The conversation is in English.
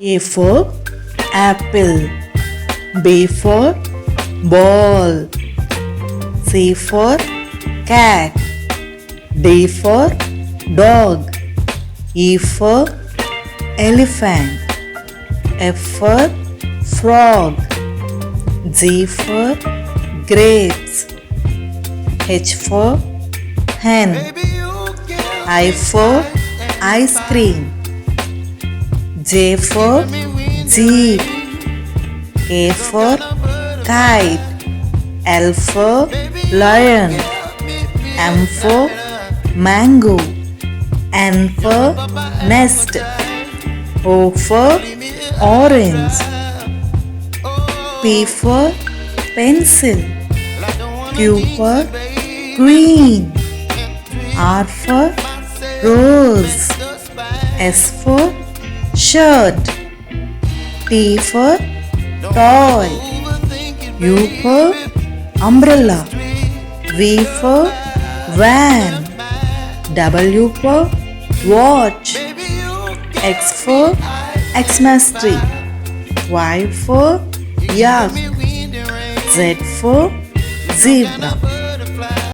A for apple. B for ball. C for cat. D for dog. E for elephant. F for frog. G for grapes. H for hen. I for ice cream. J for jeep. K for kite. L for lion. M for mango. N for nest. O for orange. P for pencil. Q for queen. R for rose. S for shirt. T for toy. U for umbrella. V for van. W for watch. X for Xmas tree. Y for yak. Z for zebra.